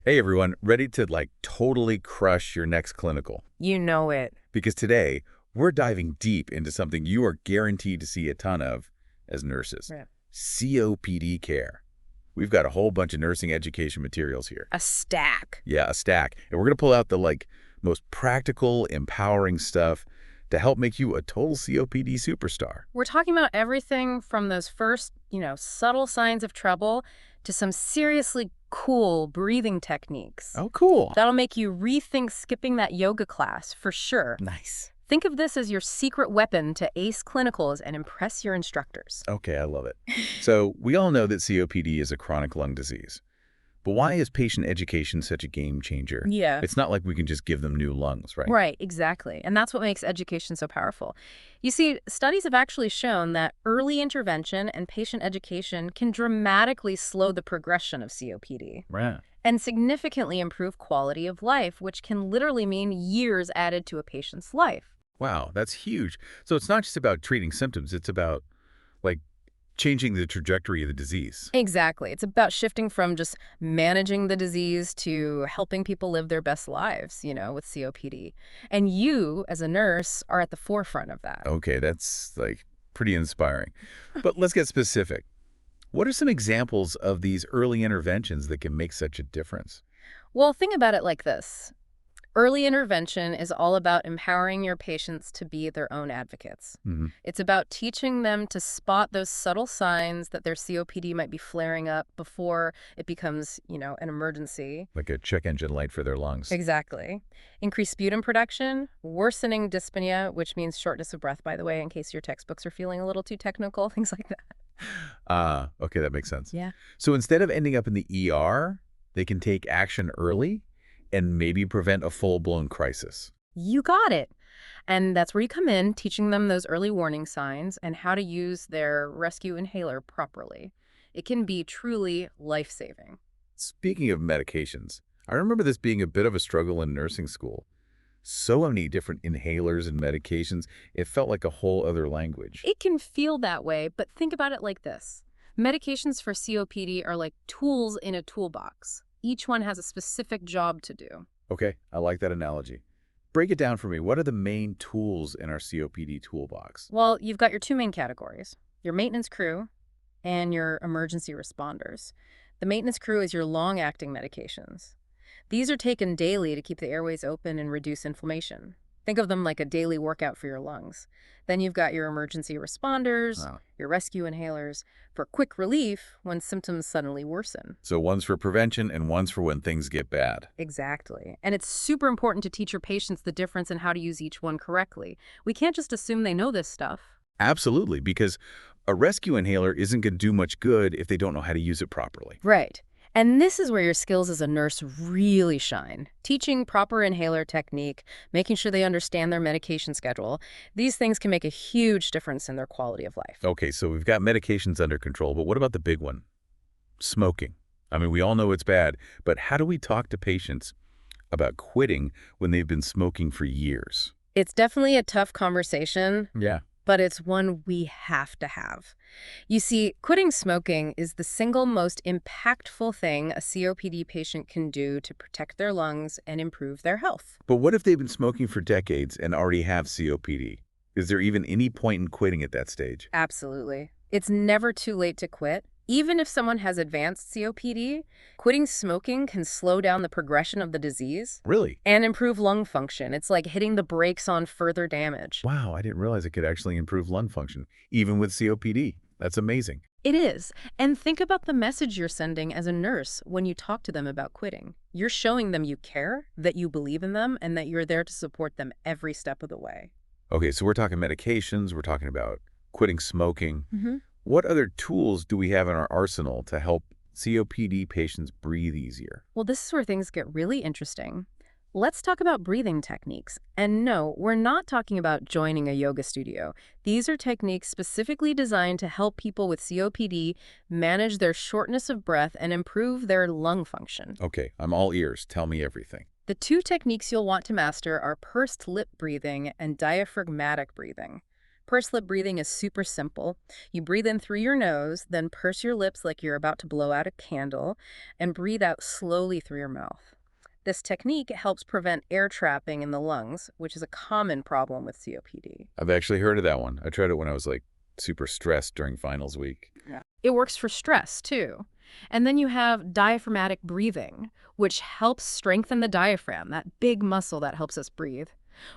Hey everyone, ready to totally crush your next clinical? You know it. Because today we're diving deep into something you are guaranteed to see a ton of as nurses. Right. COPD care. We've got a whole bunch of nursing education materials here. A stack. Yeah, a stack. And we're going to pull out the most practical, empowering stuff to help make you a total COPD superstar. We're talking about everything from those first, subtle signs of trouble to some seriously cool breathing techniques. Oh, cool. That'll make you rethink skipping that yoga class for sure. Nice. Think of this as your secret weapon to ace clinicals and impress your instructors. Okay, I love it. So we all know that COPD is a chronic lung disease. But why is patient education such a game changer? Yeah. It's not like we can just give them new lungs, right? Right, exactly. And that's what makes education so powerful. You see, studies have actually shown that early intervention and patient education can dramatically slow the progression of COPD Right. and significantly improve quality of life, which can literally mean years added to a patient's life. Wow, that's huge. So it's not just about treating symptoms, it's about like changing the trajectory of the disease. Exactly. It's about shifting from just managing the disease to helping people live their best lives, with COPD. And you, as a nurse, are at the forefront of that. Okay, that's pretty inspiring. But let's get specific. What are some examples of these early interventions that can make such a difference? Well, think about it like this. Early intervention is all about empowering your patients to be their own advocates. Hmm. It's about teaching them to spot those subtle signs that their COPD might be flaring up before it becomes, an emergency. Like a check engine light for their lungs. Exactly. Increased sputum production, worsening dyspnea, which means shortness of breath, by the way, in case your textbooks are feeling a little too technical, things like that. Okay, that makes sense. Yeah. So instead of ending up in the ER, they can take action early and maybe prevent a full-blown crisis. You got it. And that's where you come in, teaching them those early warning signs and how to use their rescue inhaler properly. It can be truly life-saving. Speaking of medications, I remember this being a bit of a struggle in nursing school. So many different inhalers and medications, it felt like a whole other language. It can feel that way, but think about it like this. Medications for COPD are like tools in a toolbox. Each one has a specific job to do. Okay, I like that analogy. Break it down for me. What are the main tools in our COPD toolbox? Well, you've got your two main categories, your maintenance crew and your emergency responders. The maintenance crew is your long-acting medications. These are taken daily to keep the airways open and reduce inflammation. Think of them like a daily workout for your lungs. Then you've got your emergency responders, Wow. your rescue inhalers, for quick relief when symptoms suddenly worsen. So one's for prevention and one's for when things get bad. Exactly. And it's super important to teach your patients the difference in how to use each one correctly. We can't just assume they know this stuff. Absolutely, because a rescue inhaler isn't going to do much good if they don't know how to use it properly. Right. And this is where your skills as a nurse really shine. Teaching proper inhaler technique, making sure they understand their medication schedule. These things can make a huge difference in their quality of life. Okay, so we've got medications under control, but what about the big one? Smoking. I mean, we all know it's bad, but how do we talk to patients about quitting when they've been smoking for years? It's definitely a tough conversation, Yeah. but it's one we have to have. You see, quitting smoking is the single most impactful thing a COPD patient can do to protect their lungs and improve their health. But what if they've been smoking for decades and already have COPD? Is there even any point in quitting at that stage? Absolutely. It's never too late to quit. Even if someone has advanced COPD, quitting smoking can slow down the progression of the disease Really? and improve lung function. It's like hitting the brakes on further damage. Wow, I didn't realize it could actually improve lung function, even with COPD. That's amazing. It is. And think about the message you're sending as a nurse when you talk to them about quitting. You're showing them you care, that you believe in them, and that you're there to support them every step of the way. Okay, so we're talking medications, we're talking about quitting smoking. Mm-hmm. What other tools do we have in our arsenal to help COPD patients breathe easier? Well, this is where things get really interesting. Let's talk about breathing techniques. And no, we're not talking about joining a yoga studio. These are techniques specifically designed to help people with COPD manage their shortness of breath and improve their lung function. Okay, I'm all ears. Tell me everything. The two techniques you'll want to master are pursed lip breathing and diaphragmatic breathing. Pursed lip breathing is super simple. You breathe in through your nose, then purse your lips like you're about to blow out a candle, and breathe out slowly through your mouth. This technique helps prevent air trapping in the lungs, which is a common problem with COPD. I've actually heard of that one. I tried it when I was like super stressed during finals week. Yeah. It works for stress, too. And then you have diaphragmatic breathing, which helps strengthen the diaphragm, that big muscle that helps us breathe.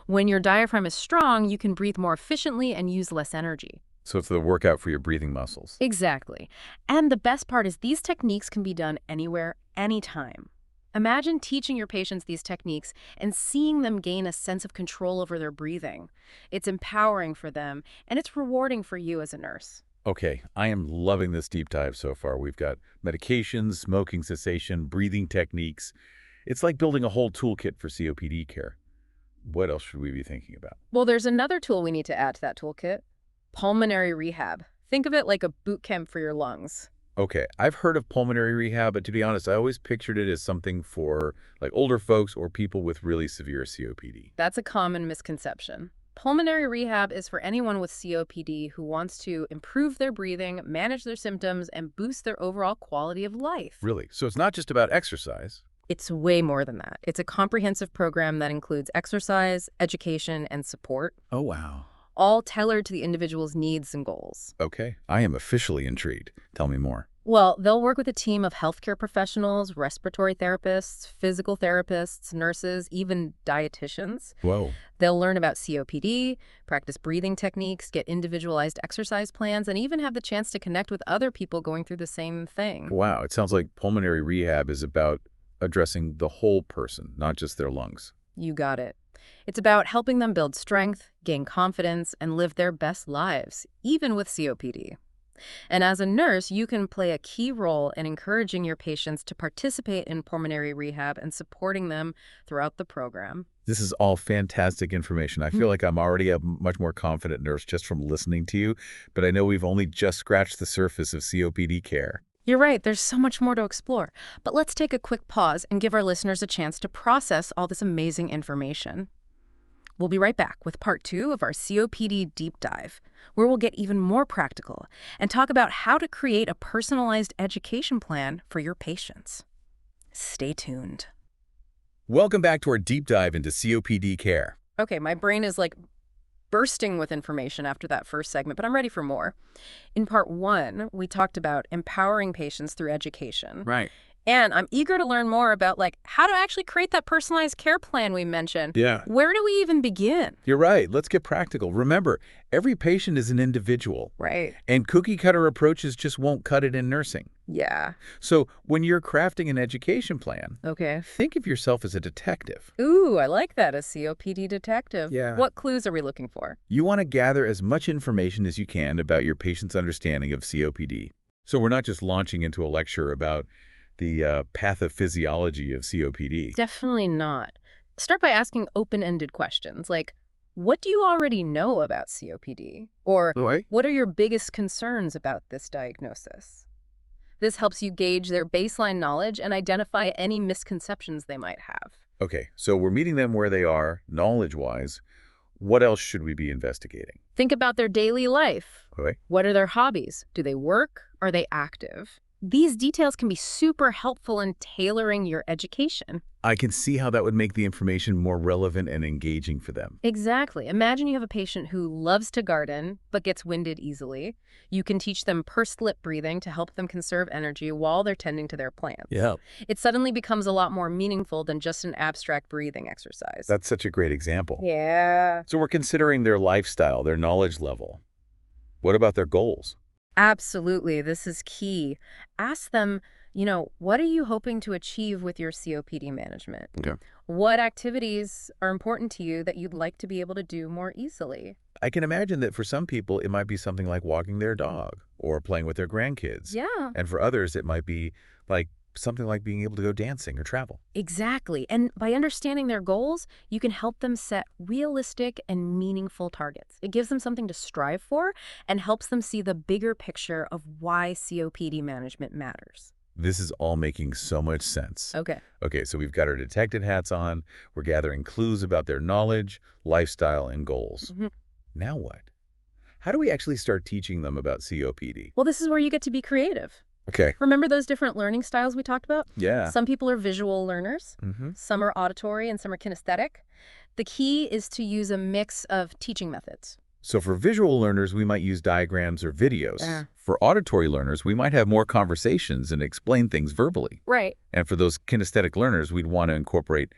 When your diaphragm is strong, you can breathe more efficiently and use less energy. So it's the workout for your breathing muscles. Exactly. And the best part is these techniques can be done anywhere, anytime. Imagine teaching your patients these techniques and seeing them gain a sense of control over their breathing. It's empowering for them, and it's rewarding for you as a nurse. Okay, I am loving this deep dive so far. We've got medications, smoking cessation, breathing techniques. It's like building a whole toolkit for COPD care. What else should we be thinking about? Well, there's another tool we need to add to that toolkit: pulmonary rehab. Think of it like a boot camp for your lungs. Okay, I've heard of pulmonary rehab, but to be honest, I always pictured it as something for like older folks or people with really severe COPD. That's a common misconception. Pulmonary rehab is for anyone with COPD who wants to improve their breathing, manage their symptoms, and boost their overall quality of life. Really? So it's not just about exercise. It's way more than that. It's a comprehensive program that includes exercise, education, and support, Oh, wow. all tailored to the individual's needs and goals. Okay, I am officially intrigued. Tell me more. Well, they'll work with a team of healthcare professionals, respiratory therapists, physical therapists, nurses, even dietitians. Whoa. They'll learn about COPD, practice breathing techniques, get individualized exercise plans, and even have the chance to connect with other people going through the same thing. Wow, it sounds like pulmonary rehab is about addressing the whole person, not just their lungs. You got it. It's about helping them build strength, gain confidence, and live their best lives, even with COPD. And as a nurse, you can play a key role in encouraging your patients to participate in pulmonary rehab and supporting them throughout the program. This is all fantastic information. I feel like I'm already a much more confident nurse just from listening to you, but I know we've only just scratched the surface of COPD care. You're right, there's so much more to explore. But let's take a quick pause and give our listeners a chance to process all this amazing information. We'll be right back with part 2 of our COPD deep dive, where we'll get even more practical and talk about how to create a personalized education plan for your patients. Stay tuned. Welcome back to our deep dive into COPD care. Okay, my brain is like bursting with information after that first segment, but I'm ready for more. In part 1, we talked about empowering patients through education. Right. And I'm eager to learn more about how to actually create that personalized care plan we mentioned. Yeah. Where do we even begin? You're right. Let's get practical. Remember, every patient is an individual, Right. and cookie-cutter approaches just won't cut it in nursing. Yeah. So when you're crafting an education plan, Okay. think of yourself as a detective. Ooh, I like that, a COPD detective. Yeah. What clues are we looking for? You want to gather as much information as you can about your patient's understanding of COPD. So we're not just launching into a lecture about the pathophysiology of COPD. Definitely not. Start by asking open-ended questions like, what do you already know about COPD? Or Right. what are your biggest concerns about this diagnosis? This helps you gauge their baseline knowledge and identify any misconceptions they might have. Okay, so we're meeting them where they are, knowledge-wise. What else should we be investigating? Think about their daily life. Okay. What are their hobbies? Do they work? Are they active? These details can be super helpful in tailoring your education. I can see how that would make the information more relevant and engaging for them. Exactly. Imagine you have a patient who loves to garden but gets winded easily. You can teach them pursed lip breathing to help them conserve energy while they're tending to their plants. Yeah. It suddenly becomes a lot more meaningful than just an abstract breathing exercise. That's such a great example. Yeah. So we're considering their lifestyle, their knowledge level. What about their goals? Absolutely. This is key. Ask them, what are you hoping to achieve with your COPD management? Okay. What activities are important to you that you'd like to be able to do more easily? I can imagine that for some people, it might be something like walking their dog or playing with their grandkids. Yeah. And for others, it might be like something like being able to go dancing or travel. Exactly. And by understanding their goals, you can help them set realistic and meaningful targets. It gives them something to strive for and helps them see the bigger picture of why COPD management matters. This is all making so much sense. Okay. Okay, so we've got our detective hats on. We're gathering clues about their knowledge, lifestyle, and goals. Mhm. Now what? How do we actually start teaching them about COPD? Well, this is where you get to be creative. Okay. Remember those different learning styles we talked about? Yeah. Some people are visual learners, Mm-hmm. some are auditory, and some are kinesthetic. The key is to use a mix of teaching methods. So for visual learners, we might use diagrams or videos. Yeah. For auditory learners, we might have more conversations and explain things verbally. Right. And for those kinesthetic learners, we'd want to incorporate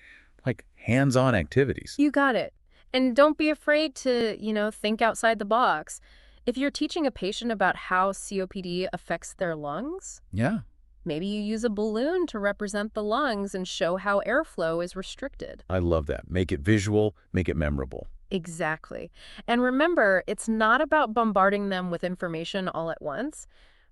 like hands-on activities. You got it. And don't be afraid to, think outside the box. If you're teaching a patient about how COPD affects their lungs, Yeah, maybe you use a balloon to represent the lungs and show how airflow is restricted. I love that. Make it visual, make it memorable. Exactly. And remember, it's not about bombarding them with information all at once.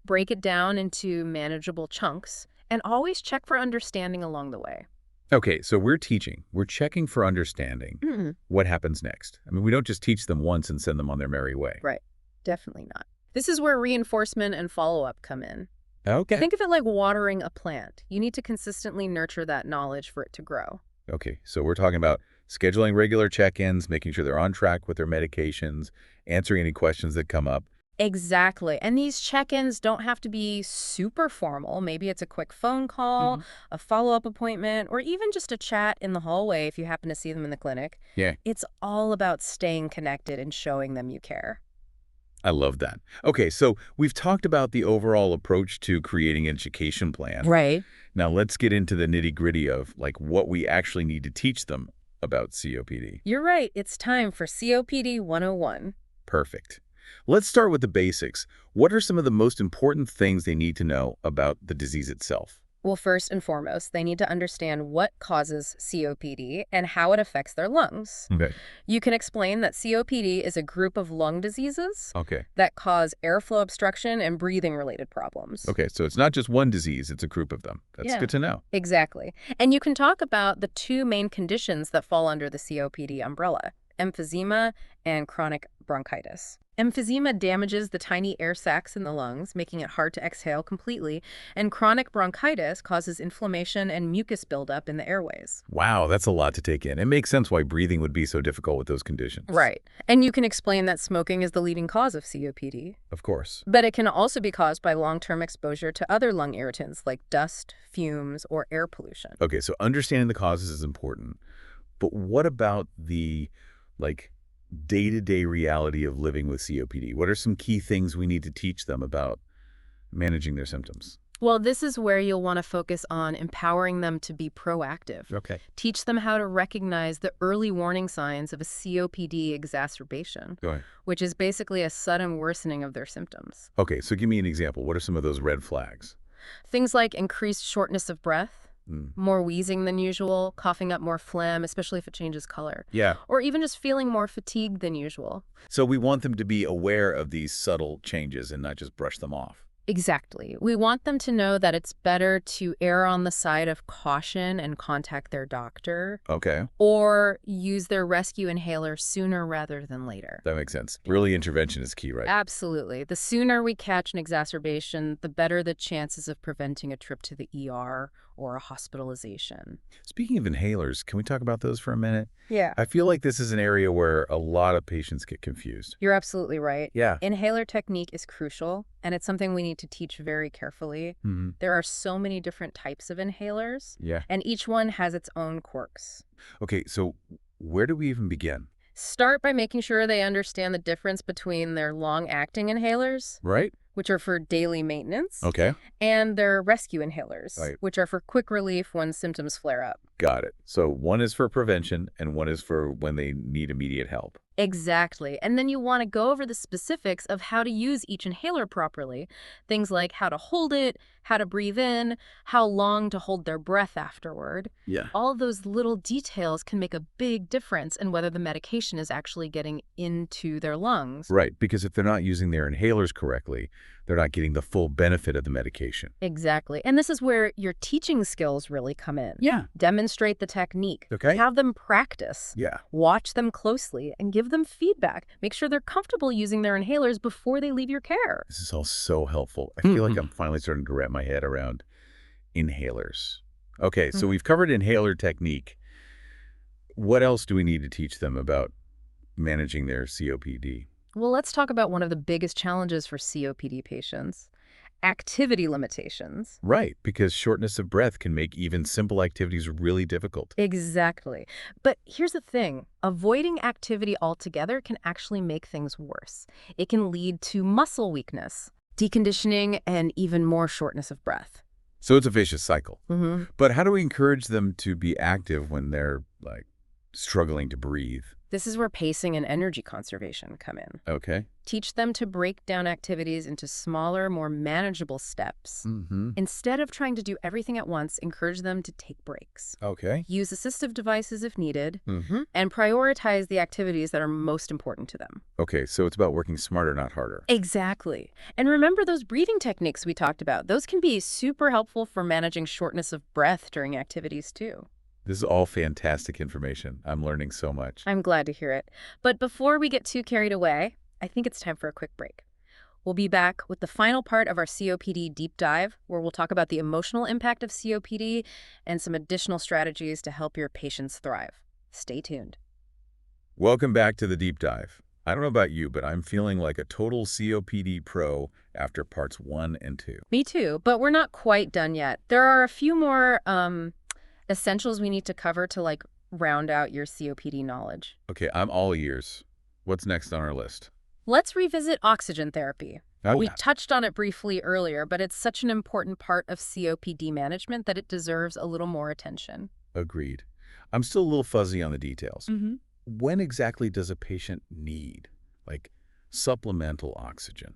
Break it down into manageable chunks and always check for understanding along the way. Okay, so we're teaching. We're checking for understanding. What happens next? I mean, we don't just teach them once and send them on their merry way. Right. Definitely not. This is where reinforcement and follow-up come in. Okay. Think of it like watering a plant. You need to consistently nurture that knowledge for it to grow. Okay, so we're talking about scheduling regular check-ins, making sure they're on track with their medications, answering any questions that come up. Exactly. And these check-ins don't have to be super formal. Maybe it's a quick phone call, a follow-up appointment, or even just a chat in the hallway if you happen to see them in the clinic. Yeah, It's all about staying connected and showing them you care. I love that. Okay, so we've talked about the overall approach to creating an education plan. Right. Now let's get into the nitty-gritty of like what we actually need to teach them about COPD. You're right. It's time for COPD 101. Perfect. Let's start with the basics. What are some of the most important things they need to know about the disease itself? Well, first and foremost, they need to understand what causes COPD and how it affects their lungs. Okay. You can explain that COPD is a group of lung diseases Okay. that cause airflow obstruction and breathing-related problems. Okay, so it's not just one disease, it's a group of them. That's Yeah. good to know. Exactly. And you can talk about the two main conditions that fall under the COPD umbrella, emphysema and chronic bronchitis. Emphysema damages the tiny air sacs in the lungs, making it hard to exhale completely, and chronic bronchitis causes inflammation and mucus buildup in the airways. Wow, that's a lot to take in. It makes sense why breathing would be so difficult with those conditions. Right. And you can explain that smoking is the leading cause of COPD, Of course. but it can also be caused by long-term exposure to other lung irritants like dust, fumes, or air pollution. Okay, so understanding the causes is important. But what about the, like, day-to-day reality of living with COPD? What are some key things we need to teach them about managing their symptoms? Well, this is where you'll want to focus on empowering them to be proactive. Okay. Teach them how to recognize the early warning signs of a COPD exacerbation, Go ahead. which is basically a sudden worsening of their symptoms. Okay, so give me an example. What are some of those red flags? Things like increased shortness of breath, Mm. more wheezing than usual, coughing up more phlegm, especially if it changes color, Yeah. or even just feeling more fatigued than usual. So we want them to be aware of these subtle changes and not just brush them off. Exactly. We want them to know that it's better to err on the side of caution and contact their doctor, Okay, or use their rescue inhaler sooner rather than later. that makes sense. Early intervention is key, right? Absolutely. The sooner we catch an exacerbation, the better the chances of preventing a trip to the ER or a hospitalization. Speaking of inhalers, can we talk about those for a minute? Yeah. I feel like this is an area where a lot of patients get confused. You're absolutely right. Yeah. Inhaler technique is crucial, and it's something we need to teach very carefully. Mm-hmm. There are so many different types of inhalers, Yeah. and each one has its own quirks. Okay, so where do we even begin? Start by making sure they understand the difference between their long-acting inhalers, Right? which are for daily maintenance, Okay, and their rescue inhalers, Right. which are for quick relief when symptoms flare up. got it. So one is for prevention and one is for when they need immediate help. Exactly. And then you want to go over the specifics of how to use each inhaler properly. Things like how to hold it, how to breathe in, how long to hold their breath afterward. Yeah. All of those little details can make a big difference in whether the medication is actually getting into their lungs. Right, because if they're not using their inhalers correctly, they're not getting the full benefit of the medication. Exactly. And this is where your teaching skills really come in. Yeah. Demonstrate the technique. Okay. Have them practice. Yeah. Watch them closely and give them feedback. Make sure they're comfortable using their inhalers before they leave your care. This is all so helpful. I feel like I'm finally starting to wrap my head around inhalers. Okay, so we've covered inhaler technique. What else do we need to teach them about managing their COPD? Well, let's talk about one of the biggest challenges for COPD patients: activity limitations. Right, because shortness of breath can make even simple activities really difficult. Exactly. But here's the thing, avoiding activity altogether can actually make things worse. It can lead to muscle weakness, deconditioning, and even more shortness of breath. So it's a vicious cycle. hmm But how do we encourage them to be active when they're, struggling to breathe? This is where pacing and energy conservation come in. Okay. Teach them to break down activities into smaller, more manageable steps. Mm-hmm. Instead of trying to do everything at once, encourage them to take breaks. Okay. Use assistive devices if needed, Mm-hmm. and prioritize the activities that are most important to them. Okay, so it's about working smarter, not harder. Exactly. And remember those breathing techniques we talked about. Those can be super helpful for managing shortness of breath during activities too. This is all fantastic information. I'm learning so much. I'm glad to hear it. But before we get too carried away, I think it's time for a quick break. We'll be back with the final part of our COPD deep dive, where we'll talk about the emotional impact of COPD and some additional strategies to help your patients thrive. Stay tuned. Welcome back to the deep dive. I don't know about you, but I'm feeling like a total COPD pro after parts 1 and 2. Me too, but we're not quite done yet. There are a few more essentials we need to cover to round out your COPD knowledge. Okay, I'm all ears. What's next on our list? Let's revisit oxygen therapy. Oh, We yeah. touched on it briefly earlier, but it's such an important part of COPD management that it deserves a little more attention. Agreed. I'm still a little fuzzy on the details. hmm When exactly does a patient need, like, supplemental oxygen?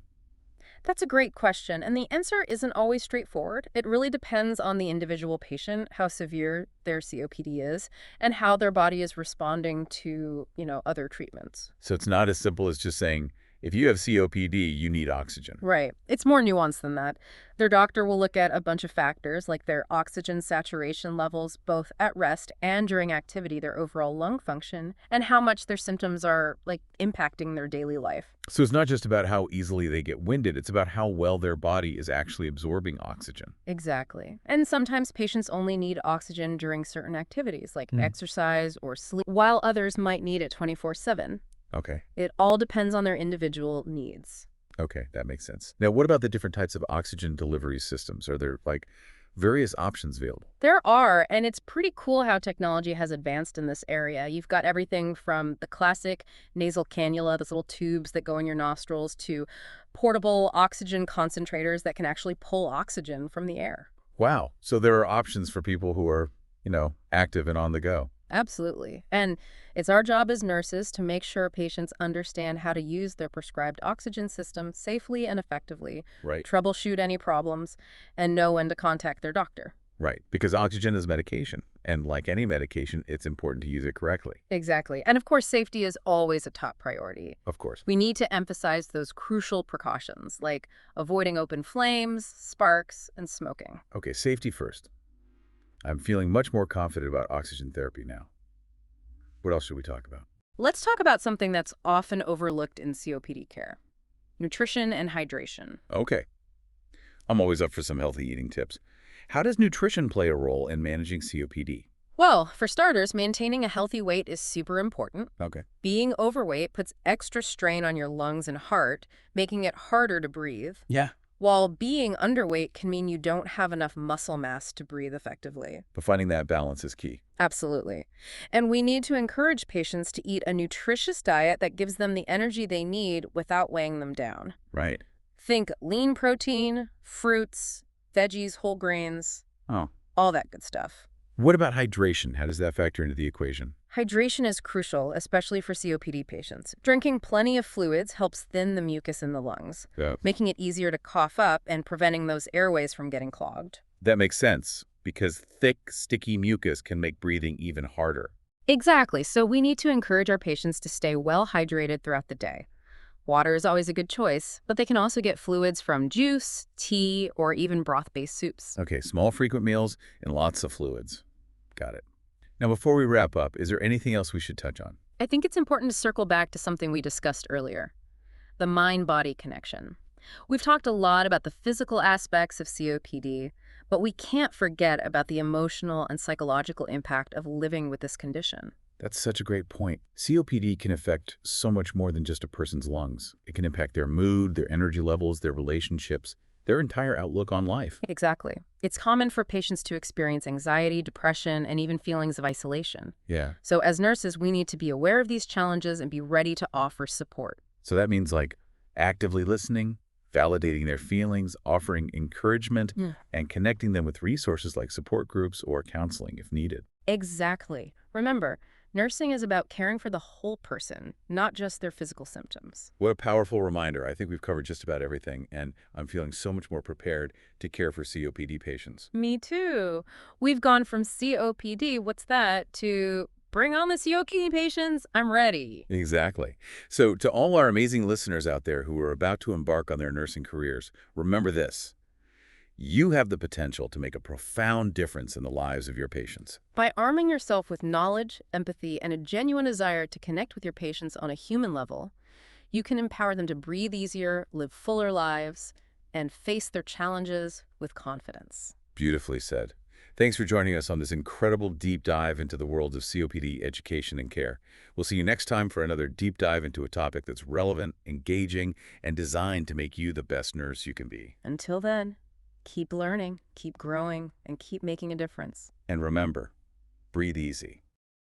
That's a great question, and the answer isn't always straightforward. It really depends on the individual patient, how severe their COPD is, and how their body is responding to, other treatments. So it's not as simple as just saying, if you have COPD, you need oxygen. Right. It's more nuanced than that. Their doctor will look at a bunch of factors like their oxygen saturation levels, both at rest and during activity, their overall lung function, and how much their symptoms are impacting their daily life. So it's not just about how easily they get winded, it's about how well their body is actually absorbing oxygen. Exactly. And sometimes patients only need oxygen during certain activities like exercise or sleep, while others might need it 24/7. Okay. It all depends on their individual needs. Okay, that makes sense. Now, what about the different types of oxygen delivery systems? Are there, various options available? There are, and it's pretty cool how technology has advanced in this area. You've got everything from the classic nasal cannula, those little tubes that go in your nostrils, to portable oxygen concentrators that can actually pull oxygen from the air. Wow. So there are options for people who are, active and on the go. Absolutely. And it's our job as nurses to make sure patients understand how to use their prescribed oxygen system safely and effectively, Right. troubleshoot any problems, and know when to contact their doctor. Right. Because oxygen is medication. And like any medication, it's important to use it correctly. Exactly. And of course, safety is always a top priority. Of course. We need to emphasize those crucial precautions like avoiding open flames, sparks, and smoking. Okay, safety first. I'm feeling much more confident about oxygen therapy now. What else should we talk about? Let's talk about something that's often overlooked in COPD care: nutrition and hydration. Okay. I'm always up for some healthy eating tips. How does nutrition play a role in managing COPD? Well, for starters, maintaining a healthy weight is super important. Okay. Being overweight puts extra strain on your lungs and heart, making it harder to breathe, Yeah. while being underweight can mean you don't have enough muscle mass to breathe effectively. But finding that balance is key. Absolutely. And we need to encourage patients to eat a nutritious diet that gives them the energy they need without weighing them down. Right. Think lean protein, fruits, veggies, whole grains, Oh. all that good stuff. What about hydration? How does that factor into the equation? Hydration is crucial, especially for COPD patients. Drinking plenty of fluids helps thin the mucus in the lungs, Yeah. making it easier to cough up and preventing those airways from getting clogged. That makes sense, because thick, sticky mucus can make breathing even harder. Exactly. So we need to encourage our patients to stay well hydrated throughout the day. Water is always a good choice, but they can also get fluids from juice, tea, or even broth-based soups. Okay, small, frequent meals and lots of fluids. Got it. Now, before we wrap up, is there anything else we should touch on? I think it's important to circle back to something we discussed earlier: the mind-body connection. We've talked a lot about the physical aspects of COPD, But we can't forget about the emotional and psychological impact of living with this condition. That's such a great point. COPD can affect so much more than just a person's lungs. It can impact their mood, their energy levels, their relationships, their entire outlook on life. Exactly. It's common for patients to experience anxiety, depression, and even feelings of isolation. Yeah. So as nurses, we need to be aware of these challenges and be ready to offer support. So that means like actively listening, validating their feelings, offering encouragement, Yeah. and connecting them with resources like support groups or counseling if needed. Exactly. Remember, nursing is about caring for the whole person, not just their physical symptoms. What a powerful reminder. I think we've covered just about everything, and I'm feeling so much more prepared to care for COPD patients. Me too. We've gone from COPD, what's that, to bring on the COPD patients, I'm ready. Exactly. So to all our amazing listeners out there who are about to embark on their nursing careers, remember this. You have the potential to make a profound difference in the lives of your patients. By arming yourself with knowledge, empathy, and a genuine desire to connect with your patients on a human level, you can empower them to breathe easier, live fuller lives, and face their challenges with confidence. Beautifully said. Thanks for joining us on this incredible deep dive into the world of COPD education and care. We'll see you next time for another deep dive into a topic that's relevant, engaging, and designed to make you the best nurse you can be. Until then, keep learning, keep growing, and keep making a difference. And remember, breathe easy.